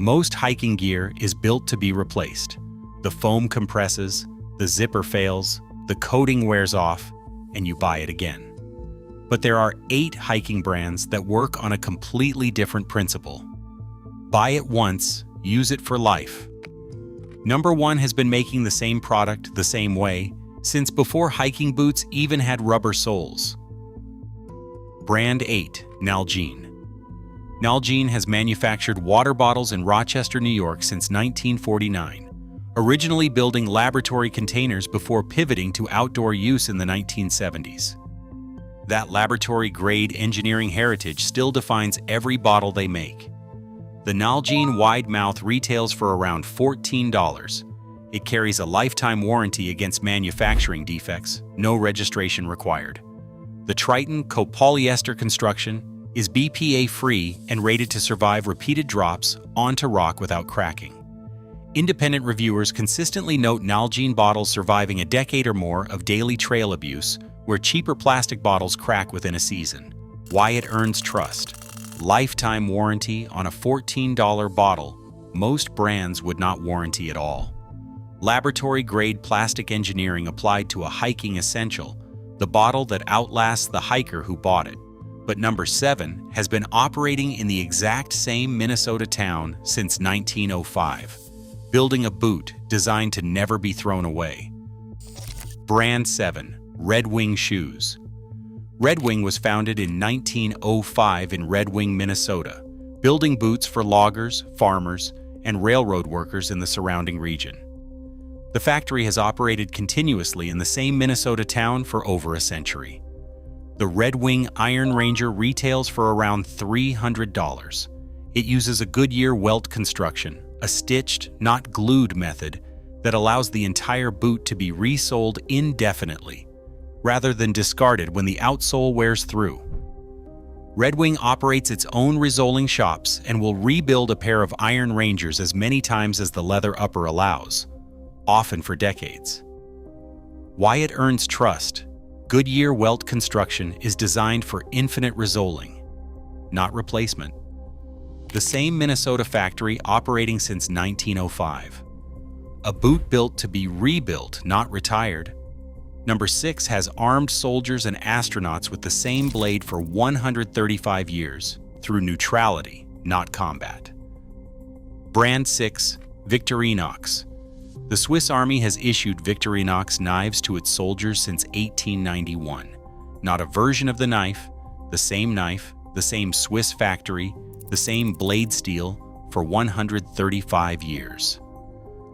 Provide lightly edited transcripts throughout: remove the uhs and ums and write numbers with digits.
Most hiking gear is built to be replaced. The foam compresses, the zipper fails, the coating wears off, and you buy it again. But there are 8 hiking brands that work on a completely different principle. Buy it once, use it for life. Number 1 has been making the same product the same way since before hiking boots even had rubber soles. Brand 8, Nalgene. Nalgene has manufactured water bottles in Rochester, New York since 1949, originally building laboratory containers before pivoting to outdoor use in the 1970s. That laboratory-grade engineering heritage still defines every bottle they make. The Nalgene wide mouth retails for around $14. It carries a lifetime warranty against manufacturing defects, no registration required. The Triton copolyester construction is BPA-free and rated to survive repeated drops onto rock without cracking. Independent reviewers consistently note Nalgene bottles surviving a decade or more of daily trail abuse, where cheaper plastic bottles crack within a season. Why it earns trust. Lifetime warranty on a $14 bottle most brands would not warranty at all. Laboratory-grade plastic engineering applied to a hiking essential, the bottle that outlasts the hiker who bought it. But number 7 has been operating in the exact same Minnesota town since 1905, building a boot designed to never be thrown away. Brand 7, Red Wing Shoes. Red Wing was founded in 1905 in Red Wing, Minnesota, building boots for loggers, farmers, and railroad workers in the surrounding region. The factory has operated continuously in the same Minnesota town for over a century. The Red Wing Iron Ranger retails for around $300. It uses a Goodyear welt construction, a stitched, not glued method that allows the entire boot to be resoled indefinitely, rather than discarded when the outsole wears through. Red Wing operates its own resoling shops and will rebuild a pair of Iron Rangers as many times as the leather upper allows, often for decades. Why it earns trust. Goodyear welt construction is designed for infinite resoling, not replacement. The same Minnesota factory operating since 1905. A boot built to be rebuilt, not retired. Number 6 has armed soldiers and astronauts with the same blade for 135 years, through neutrality, not combat. Brand 6, Victorinox. The Swiss Army has issued Victorinox knives to its soldiers since 1891. Not a version of the knife, the same Swiss factory, the same blade steel for 135 years.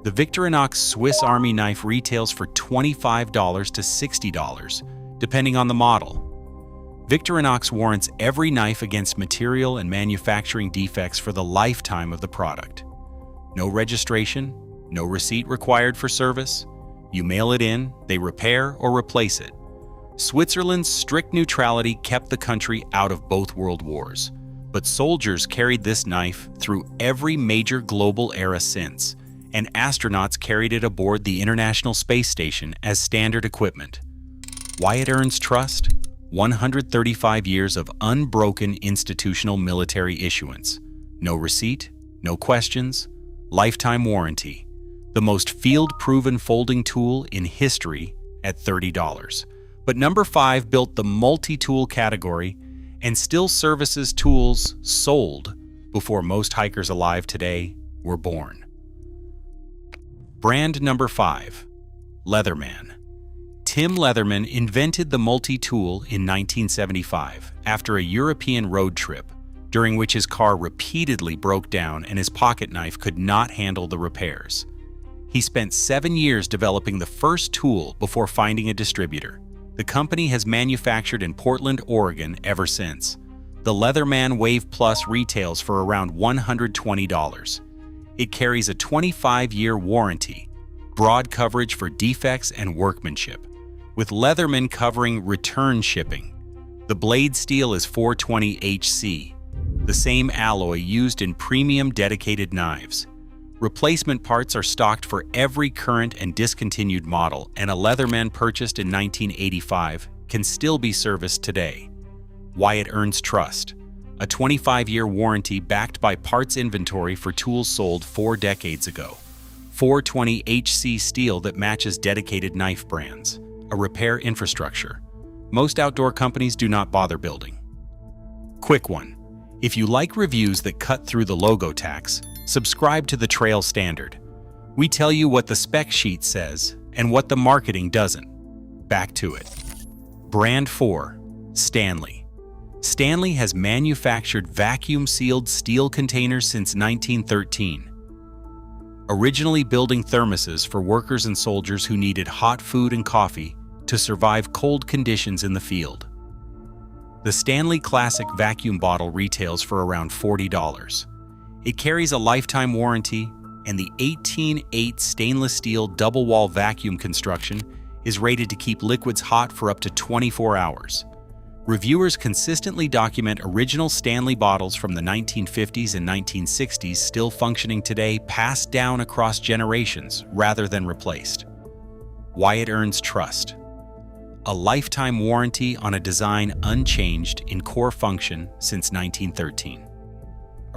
The Victorinox Swiss Army knife retails for $25 to $60, depending on the model. Victorinox warrants every knife against material and manufacturing defects for the lifetime of the product. No registration, no receipt required for service. You mail it in, they repair or replace it. Switzerland's strict neutrality kept the country out of both world wars, but soldiers carried this knife through every major global era since, and astronauts carried it aboard the International Space Station as standard equipment. Why it earns trust? 135 years of unbroken institutional military issuance. No receipt, no questions, lifetime warranty. The most field-proven folding tool in history at $30. But number 5 built the multi-tool category and still services tools sold before most hikers alive today were born. Brand number 5, Leatherman. Tim Leatherman invented the multi-tool in 1975 after a European road trip, during which his car repeatedly broke down and his pocket knife could not handle the repairs. He spent 7 years developing the first tool before finding a distributor. The company has manufactured in Portland, Oregon ever since. The Leatherman Wave Plus retails for around $120. It carries a 25-year warranty, broad coverage for defects and workmanship, with Leatherman covering return shipping. The blade steel is 420HC, the same alloy used in premium dedicated knives. Replacement parts are stocked for every current and discontinued model, and a Leatherman purchased in 1985 can still be serviced today. Why it earns trust. a 25-year warranty backed by parts inventory for tools sold 4 decades ago. 420HC steel that matches dedicated knife brands. A repair infrastructure most outdoor companies do not bother building. Quick one. If you like reviews that cut through the logo tax, subscribe to the Trail Standard. We tell you what the spec sheet says and what the marketing doesn't. Back to it. Brand 4. Stanley. Stanley has manufactured vacuum-sealed steel containers since 1913. Originally building thermoses for workers and soldiers who needed hot food and coffee to survive cold conditions in the field. The Stanley Classic vacuum bottle retails for around $40. It carries a lifetime warranty, and the 18/8 stainless steel double-wall vacuum construction is rated to keep liquids hot for up to 24 hours. Reviewers consistently document original Stanley bottles from the 1950s and 1960s still functioning today, passed down across generations rather than replaced. Why it earns trust. A lifetime warranty on a design unchanged in core function since 1913.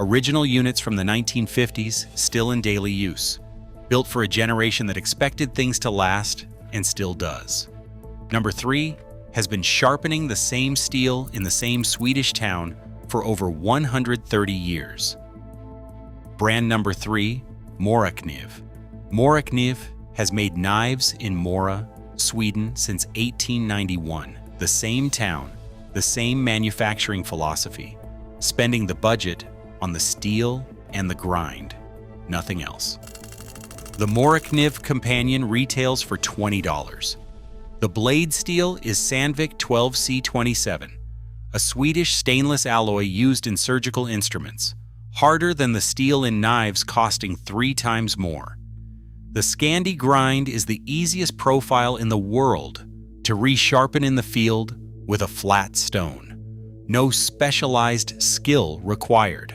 Original units from the 1950s still in daily use, built for a generation that expected things to last and still does. Number 3 has been sharpening the same steel in the same Swedish town for over 130 years. Brand number 3, Morakniv. Morakniv has made knives in Mora, Sweden since 1891. The same town, the same manufacturing philosophy, spending the budget on the steel and the grind, nothing else. The Morakniv Companion retails for $20. The blade steel is Sandvik 12C27, a Swedish stainless alloy used in surgical instruments, harder than the steel in knives, costing 3 times more. The Scandi grind is the easiest profile in the world to resharpen in the field with a flat stone. No specialized skill required.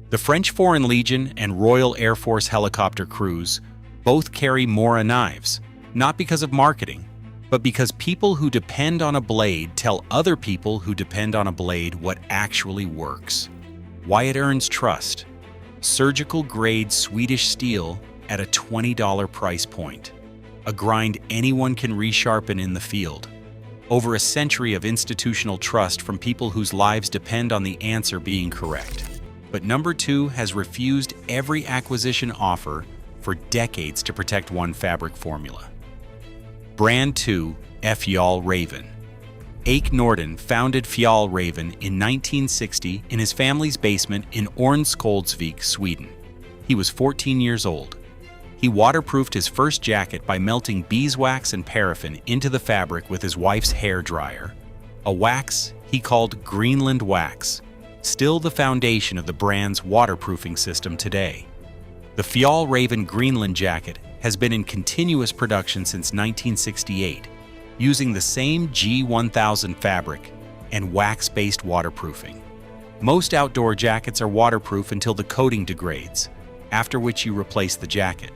The French Foreign Legion and Royal Air Force helicopter crews both carry Mora knives, not because of marketing, but because people who depend on a blade tell other people who depend on a blade what actually works. Why it earns trust. Surgical-grade Swedish steel at a $20 price point. A grind anyone can resharpen in the field. Over a century of institutional trust from people whose lives depend on the answer being correct. But number 2 has refused every acquisition offer for decades to protect one fabric formula. Brand 2, Fjällräven. Ake Norden founded Fjällräven in 1960 in his family's basement in Örnsköldsvik, Sweden. He was 14 years old. He waterproofed his first jacket by melting beeswax and paraffin into the fabric with his wife's hair dryer, a wax he called Greenland wax, still the foundation of the brand's waterproofing system today. The Fjällräven Greenland jacket has been in continuous production since 1968, using the same G1000 fabric and wax-based waterproofing. Most outdoor jackets are waterproof until the coating degrades, after which you replace the jacket.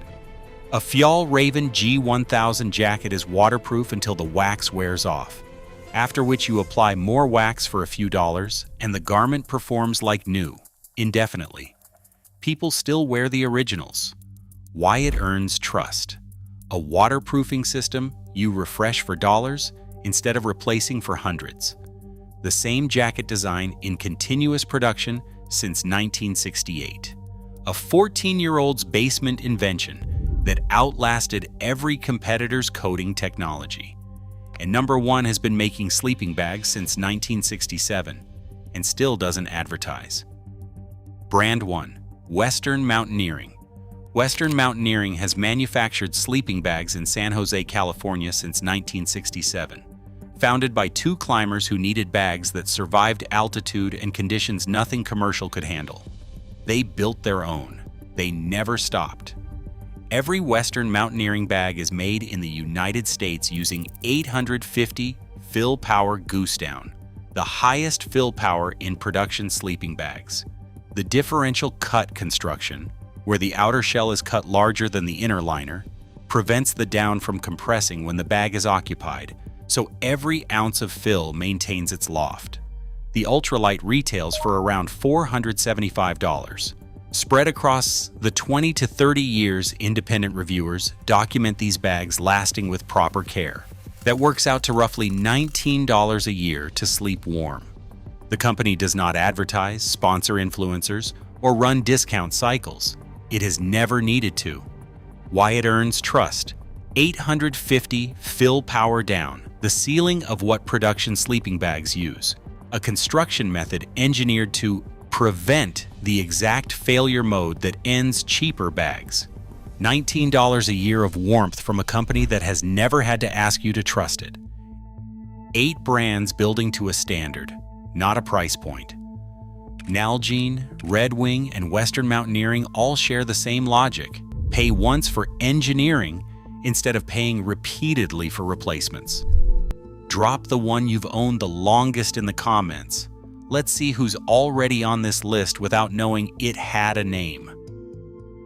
A Fjällräven G1000 jacket is waterproof until the wax wears off, after which you apply more wax for a few dollars and the garment performs like new, indefinitely. People still wear the originals. Why it earns trust. A waterproofing system you refresh for dollars instead of replacing for hundreds. The same jacket design in continuous production since 1968. A 14-year-old's basement invention that outlasted every competitor's coating technology. And number 1 has been making sleeping bags since 1967 and still doesn't advertise. Brand 1, Western Mountaineering. Western Mountaineering has manufactured sleeping bags in San Jose, California since 1967. Founded by 2 climbers who needed bags that survived altitude and conditions nothing commercial could handle. They built their own. They never stopped. Every Western Mountaineering bag is made in the United States using 850 fill power goose down, the highest fill power in production sleeping bags. The differential cut construction, where the outer shell is cut larger than the inner liner, prevents the down from compressing when the bag is occupied, so every ounce of fill maintains its loft. The ultralight retails for around $475. Spread across the 20 to 30 years, independent reviewers document these bags lasting with proper care. That works out to roughly $19 a year to sleep warm. The company does not advertise, sponsor influencers, or run discount cycles. It has never needed to. Why it earns trust. 850 fill power down, the ceiling of what production sleeping bags use. A construction method engineered to prevent the exact failure mode that ends cheaper bags. $19 a year of warmth from a company that has never had to ask you to trust it. 8 brands building to a standard, not a price point. Nalgene, Red Wing, and Western Mountaineering all share the same logic. Pay once for engineering instead of paying repeatedly for replacements. Drop the one you've owned the longest in the comments. Let's see who's already on this list without knowing it had a name.